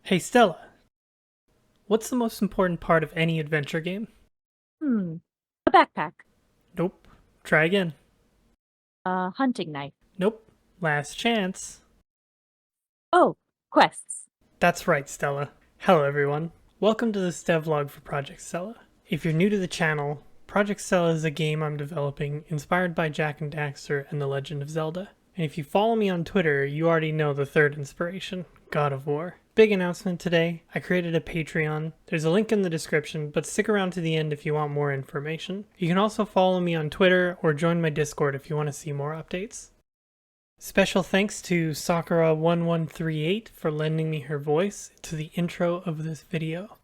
Hey Stella, what's the most important part of any adventure game? A backpack. Nope. Try again. A hunting knife. Nope. Last chance. Oh, quests. That's right, Stella. Hello everyone. Welcome to this devlog for Project Stella. If you're new to the channel, Project Stella is a game I'm developing inspired by Jak and Daxter and The Legend of Zelda. And if you follow me on Twitter, you already know the third inspiration, God of War. Big announcement today, I created a Patreon. There's a link in the description, but stick around to the end if you want more information. You can also follow me on Twitter or join my Discord if you want to see more updates. Special thanks to Sakura1138 for lending me her voice to the intro of this video.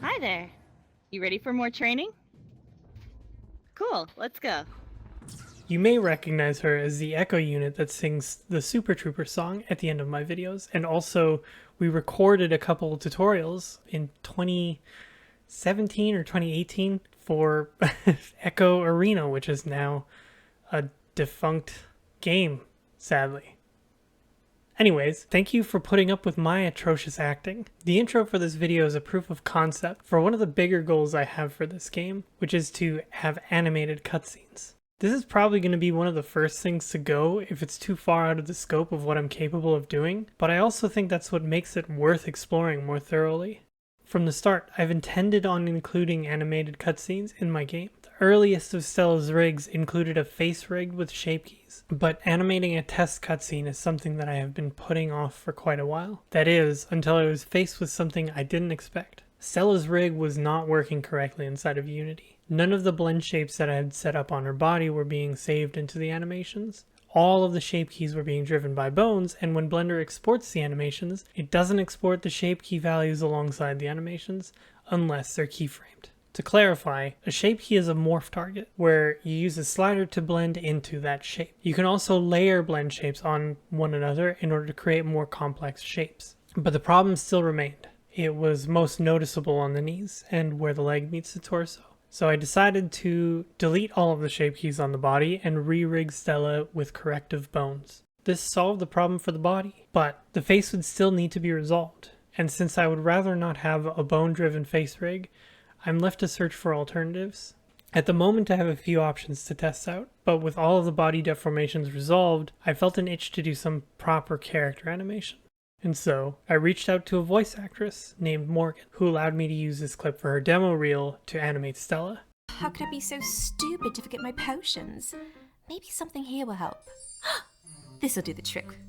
Hi there. You ready for more training? Cool, let's go. You may recognize her as the Echo unit that sings the Super Trooper song at the end of my videos, and also we recorded a couple tutorials in 2017 or 2018 for Echo Arena, which is now a defunct game, sadly. Anyways, thank you for putting up with my atrocious acting. The intro for this video is a proof of concept for one of the bigger goals I have for this game, which is to have animated cutscenes. This is probably going to be one of the first things to go if it's too far out of the scope of what I'm capable of doing, but I also think that's what makes it worth exploring more thoroughly. From the start, I've intended on including animated cutscenes in my game. The earliest of Stella's rigs included a face rig with shape keys, but animating a test cutscene is something that I have been putting off for quite a while. That is, until I was faced with something I didn't expect. Stella's rig was not working correctly inside of Unity. None of the blend shapes that I had set up on her body were being saved into the animations. All of the shape keys were being driven by bones, and when Blender exports the animations, it doesn't export the shape key values alongside the animations unless they're keyframed. To clarify, a shape key is a morph target, where you use a slider to blend into that shape. You can also layer blend shapes on one another in order to create more complex shapes. But the problem still remained. It was most noticeable on the knees and where the leg meets the torso. So I decided to delete all of the shape keys on the body and re-rig Stella with corrective bones. This solved the problem for the body, but the face would still need to be resolved. And since I would rather not have a bone-driven face rig, I'm left to search for alternatives. At the moment I have a few options to test out, but with all of the body deformations resolved, I felt an itch to do some proper character animation. And so, I reached out to a voice actress named Morgan, who allowed me to use this clip for her demo reel to animate Stella. How could I be so stupid to forget my potions? Maybe something here will help. This'll do the trick.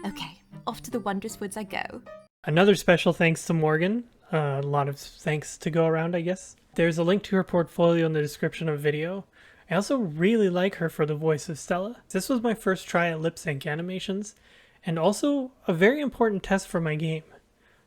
Okay, off to the wondrous woods I go. Another special thanks to Morgan. A lot of thanks to go around, I guess. There's a link to her portfolio in the description of the video. I also really like her for the voice of Stella. This was my first try at lip sync animations, and also a very important test for my game.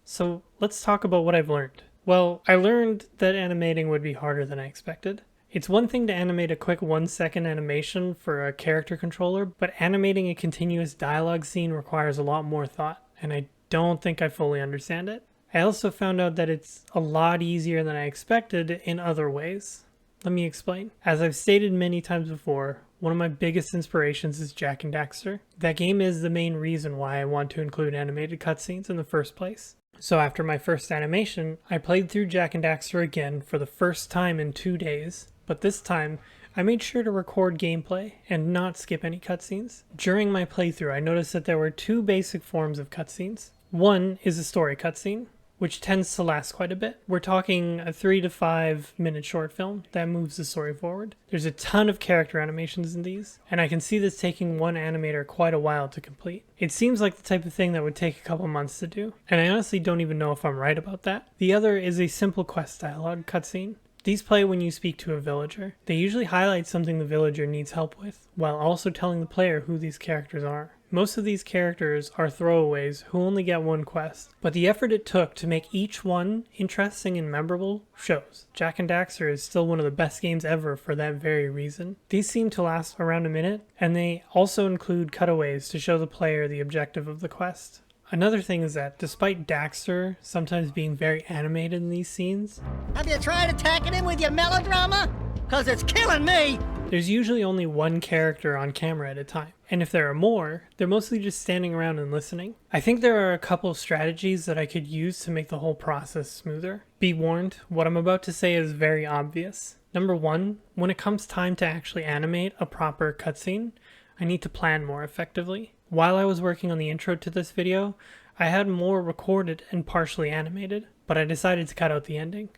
So let's talk about what I've learned. Well, I learned that animating would be harder than I expected. It's one thing to animate a quick 1-second animation for a character controller, but animating a continuous dialogue scene requires a lot more thought, and I don't think I fully understand it. I also found out that it's a lot easier than I expected in other ways. Let me explain. As I've stated many times before, one of my biggest inspirations is Jak and Daxter. That game is the main reason why I want to include animated cutscenes in the first place. So after my first animation, I played through Jak and Daxter again for the first time in 2 days, but this time I made sure to record gameplay and not skip any cutscenes. During my playthrough, I noticed that there were two basic forms of cutscenes. One is a story cutscene, which tends to last quite a bit. We're talking a 3 to 5 minute short film that moves the story forward. There's a ton of character animations in these, and I can see this taking one animator quite a while to complete. It seems like the type of thing that would take a couple months to do, and I honestly don't even know if I'm right about that. The other is a simple quest dialogue cutscene. These play when you speak to a villager. They usually highlight something the villager needs help with, while also telling the player who these characters are. Most of these characters are throwaways who only get one quest, but the effort it took to make each one interesting and memorable shows. Jak and Daxter is still one of the best games ever for that very reason. These seem to last around a minute, and they also include cutaways to show the player the objective of the quest. Another thing is that despite Daxter sometimes being very animated in these scenes, Have you tried attacking him with your melodrama? Cause it's killing me! There's usually only one character on camera at a time, and if there are more, they're mostly just standing around and listening. I think there are a couple of strategies that I could use to make the whole process smoother. Be warned, what I'm about to say is very obvious. Number one, when it comes time to actually animate a proper cutscene, I need to plan more effectively. While I was working on the intro to this video, I had more recorded and partially animated, but I decided to cut out the ending.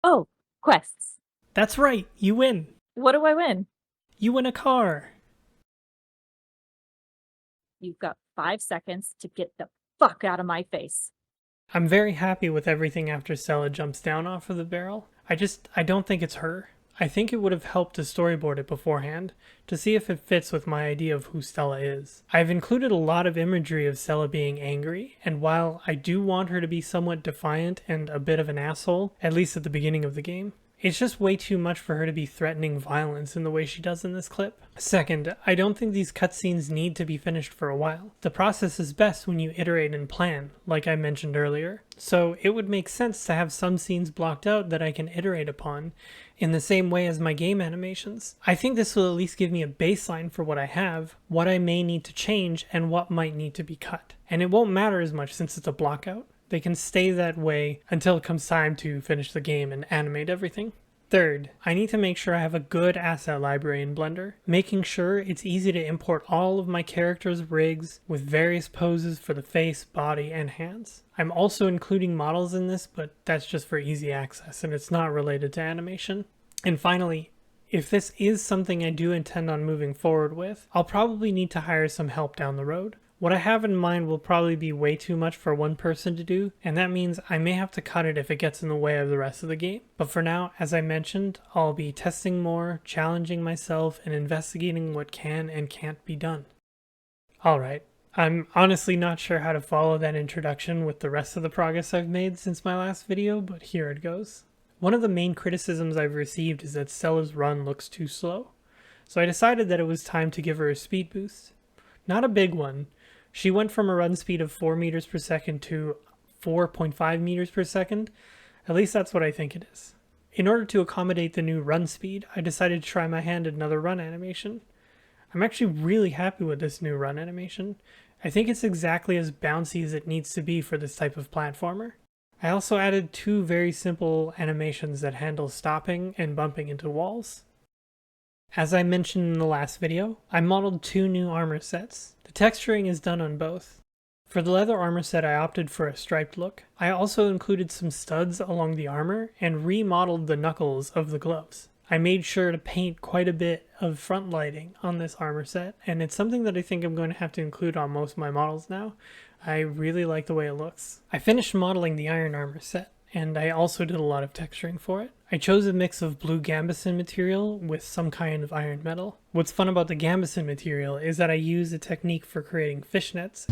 Oh, quests. That's right, you win! What do I win? You win a car! You've got 5 seconds to get the fuck out of my face. I'm very happy with everything after Stella jumps down off of the barrel. I don't think it's her. I think it would have helped to storyboard it beforehand, to see if it fits with my idea of who Stella is. I've included a lot of imagery of Stella being angry, and while I do want her to be somewhat defiant and a bit of an asshole, at least at the beginning of the game, it's just way too much for her to be threatening violence in the way she does in this clip. Second, I don't think these cutscenes need to be finished for a while. The process is best when you iterate and plan, like I mentioned earlier. So it would make sense to have some scenes blocked out that I can iterate upon, in the same way as my game animations. I think this will at least give me a baseline for what I have, what I may need to change, and what might need to be cut. And it won't matter as much since it's a blockout. They can stay that way until it comes time to finish the game and animate everything. Third, I need to make sure I have a good asset library in Blender, making sure it's easy to import all of my characters' rigs with various poses for the face, body, and hands. I'm also including models in this, but that's just for easy access and it's not related to animation. And finally, if this is something I do intend on moving forward with, I'll probably need to hire some help down the road. What I have in mind will probably be way too much for one person to do, and that means I may have to cut it if it gets in the way of the rest of the game. But for now, as I mentioned, I'll be testing more, challenging myself, and investigating what can and can't be done. Alright, I'm honestly not sure how to follow that introduction with the rest of the progress I've made since my last video, but here it goes. One of the main criticisms I've received is that Stella's run looks too slow, so I decided that it was time to give her a speed boost. Not a big one. She went from a run speed of 4 meters per second to 4.5 meters per second. At least that's what I think it is. In order to accommodate the new run speed, I decided to try my hand at another run animation. I'm actually really happy with this new run animation. I think it's exactly as bouncy as it needs to be for this type of platformer. I also added 2 very simple animations that handle stopping and bumping into walls. As I mentioned in the last video, I modeled 2 new armor sets. The texturing is done on both. For the leather armor set, I opted for a striped look. I also included some studs along the armor and remodeled the knuckles of the gloves. I made sure to paint quite a bit of front lighting on this armor set, and it's something that I think I'm going to have to include on most of my models now. I really like the way it looks. I finished modeling the iron armor set, and I also did a lot of texturing for it. I chose a mix of blue gambeson material with some kind of iron metal. What's fun about the gambeson material is that I use a technique for creating fishnets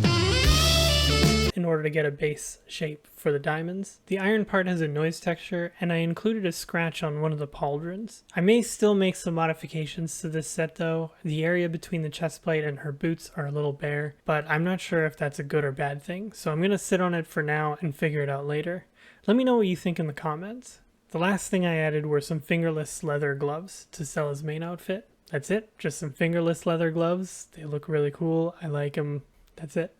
in order to get a base shape for the diamonds. The iron part has a noise texture, and I included a scratch on one of the pauldrons. I may still make some modifications to this set though. The area between the chest plate and her boots are a little bare, but I'm not sure if that's a good or bad thing, so I'm gonna sit on it for now and figure it out later. Let me know what you think in the comments. The last thing I added were some fingerless leather gloves to Stella's main outfit. That's it, just some fingerless leather gloves. They look really cool, I like them, that's it.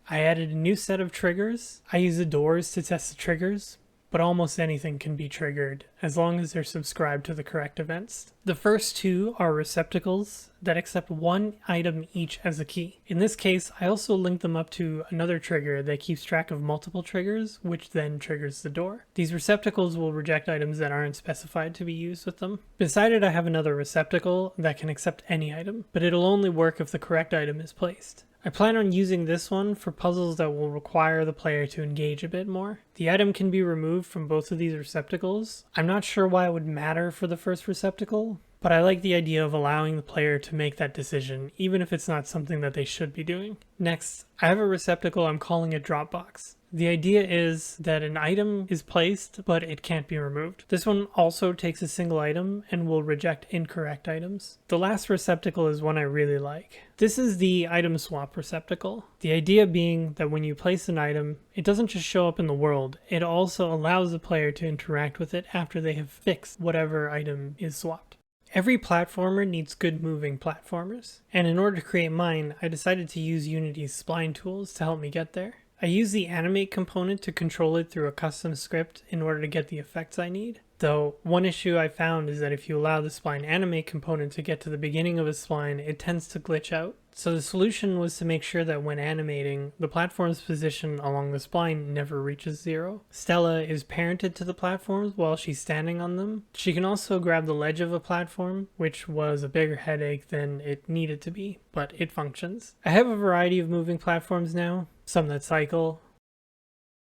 I added a new set of triggers. I use the doors to test the triggers, but almost anything can be triggered as long as they're subscribed to the correct events. The first 2 are receptacles that accept 1 item each as a key. In this case, I also linked them up to another trigger that keeps track of multiple triggers, which then triggers the door. These receptacles will reject items that aren't specified to be used with them. Beside it, I have another receptacle that can accept any item, but it'll only work if the correct item is placed. I plan on using this one for puzzles that will require the player to engage a bit more. The item can be removed from both of these receptacles. I'm not sure why it would matter for the first receptacle, but I like the idea of allowing the player to make that decision, even if it's not something that they should be doing. Next, I have a receptacle I'm calling a Dropbox. The idea is that an item is placed, but it can't be removed. This one also takes a single item and will reject incorrect items. The last receptacle is one I really like. This is the item swap receptacle. The idea being that when you place an item, it doesn't just show up in the world, it also allows the player to interact with it after they have fixed whatever item is swapped. Every platformer needs good moving platformers, and in order to create mine, I decided to use Unity's spline tools to help me get there. I use the animate component to control it through a custom script in order to get the effects I need. Though, one issue I found is that if you allow the spline animate component to get to the beginning of a spline, it tends to glitch out. So the solution was to make sure that when animating, the platform's position along the spline never reaches 0. Stella is parented to the platforms while she's standing on them. She can also grab the ledge of a platform, which was a bigger headache than it needed to be, but it functions. I have a variety of moving platforms now, some that cycle,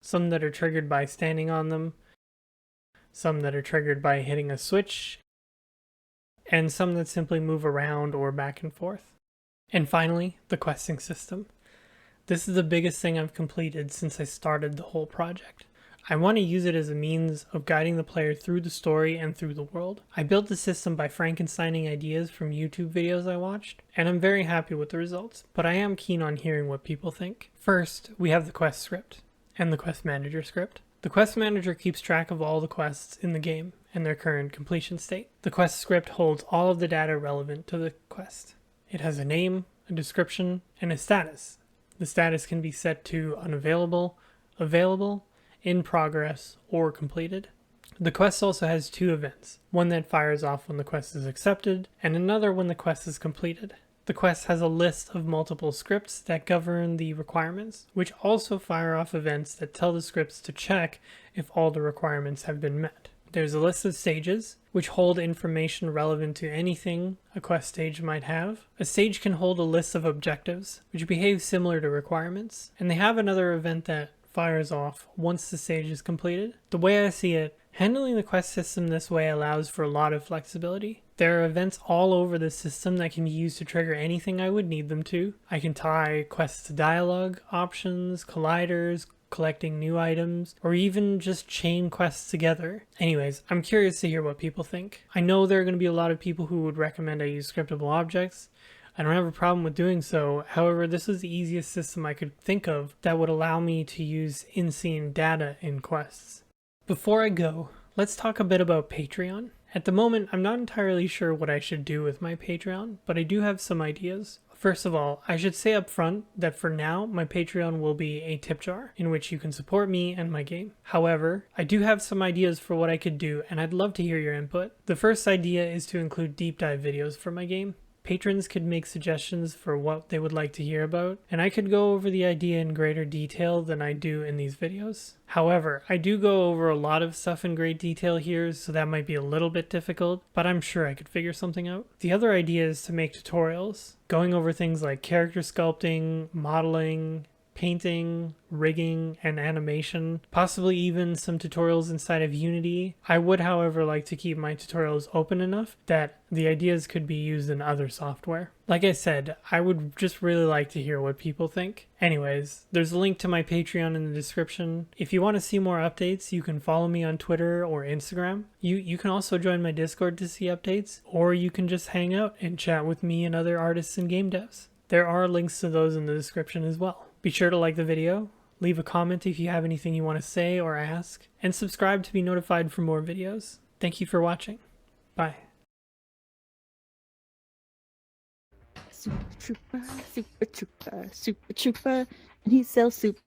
some that are triggered by standing on them, some that are triggered by hitting a switch, and some that simply move around or back and forth. And finally, the questing system. This is the biggest thing I've completed since I started the whole project. I want to use it as a means of guiding the player through the story and through the world. I built the system by Frankensteining ideas from YouTube videos I watched, and I'm very happy with the results, but I am keen on hearing what people think. First, we have the quest script and the quest manager script. The quest manager keeps track of all the quests in the game and their current completion state. The quest script holds all of the data relevant to the quest. It has a name, a description, and a status. The status can be set to unavailable, available, in progress, or completed. The quest also has 2 events, one that fires off when the quest is accepted, and another when the quest is completed. The quest has a list of multiple scripts that govern the requirements, which also fire off events that tell the scripts to check if all the requirements have been met. There's a list of stages, which hold information relevant to anything a quest stage might have. A stage can hold a list of objectives, which behave similar to requirements, and they have another event that fires off once the stage is completed. The way I see it, handling the quest system this way allows for a lot of flexibility. There are events all over the system that can be used to trigger anything I would need them to. I can tie quests to dialogue, options, colliders, collecting new items, or even just chain quests together. Anyways, I'm curious to hear what people think. I know there are going to be a lot of people who would recommend I use scriptable objects. I don't have a problem with doing so. However, this was the easiest system I could think of that would allow me to use in-scene data in quests. Before I go, let's talk a bit about Patreon. At the moment, I'm not entirely sure what I should do with my Patreon, but I do have some ideas. First of all, I should say up front that for now, my Patreon will be a tip jar in which you can support me and my game. However, I do have some ideas for what I could do, and I'd love to hear your input. The first idea is to include deep dive videos for my game. Patrons could make suggestions for what they would like to hear about, and I could go over the idea in greater detail than I do in these videos. However, I do go over a lot of stuff in great detail here, so that might be a little bit difficult, but I'm sure I could figure something out. The other idea is to make tutorials, going over things like character sculpting, modeling, painting, rigging, and animation, possibly even some tutorials inside of Unity. I would, however, like to keep my tutorials open enough that the ideas could be used in other software. Like I said, I would just really like to hear what people think. Anyways, there's a link to my Patreon in the description. If you want to see more updates, you can follow me on Twitter or Instagram. You can also join my Discord to see updates, or you can just hang out and chat with me and other artists and game devs. There are links to those in the description as well. Be sure to like the video, leave a comment if you have anything you want to say or ask, and subscribe to be notified for more videos. Thank you for watching. Bye. Super trooper, super trooper, super trooper, and he sells soup.